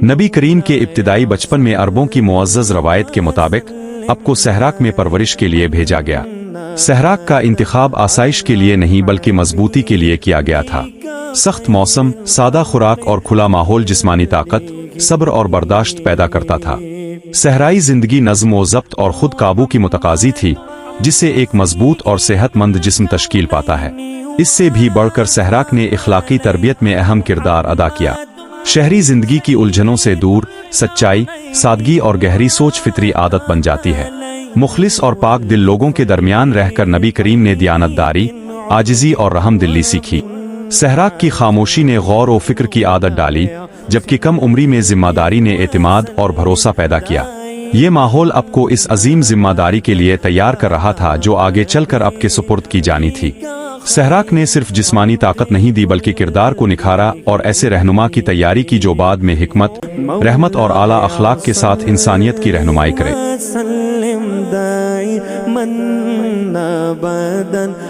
नबी करीम के इब्तिदाई बचपन में अरबों की मुअज़्ज़ज़ रवायत के मुताबिक अब को सहराक में परवरिश के लिए भेजा गया। सहराक का इंतखाब आसाइश के लिए नहीं बल्कि मजबूती के लिए किया गया था। सख्त मौसम, सादा खुराक और खुला माहौल जिस्मानी ताकत, सब्र और बर्दाश्त पैदा करता था। सहराई जिंदगी नज़्म व ज़ब्त और खुद काबू की मुतकाज़ी थी, जिससे एक मजबूत और सेहतमंद जिस्म तश्कील पाता है। इससे भी बढ़कर सहराक ने इखलाकी तरबियत में अहम किरदार अदा किया। शहरी जिंदगी की उलझनों से दूर सच्चाई, सादगी और गहरी सोच फितरी आदत बन जाती है। मुखलिस और पाक दिल लोगों के दरमियान रहकर नबी करीम ने दियानतदारी, आजिज़ी और रहमदिली सीखी। सहराक की खामोशी ने गौर व फिक्र की आदत डाली, जबकि कम उम्री में जिम्मेदारी ने एतमाद और भरोसा पैदा किया। ये माहौल अब को इस अजीम जिम्मेदारी के लिए तैयार कर रहा था जो आगे चलकर अब के सुपुर्द की जानी थी। सहराक ने सिर्फ जिस्मानी ताकत नहीं दी बल्कि किरदार को निखारा और ऐसे रहनुमा की तैयारी की जो बाद में हिकमत, रहमत और आला अखलाक के साथ इंसानियत की रहनुमाई करे।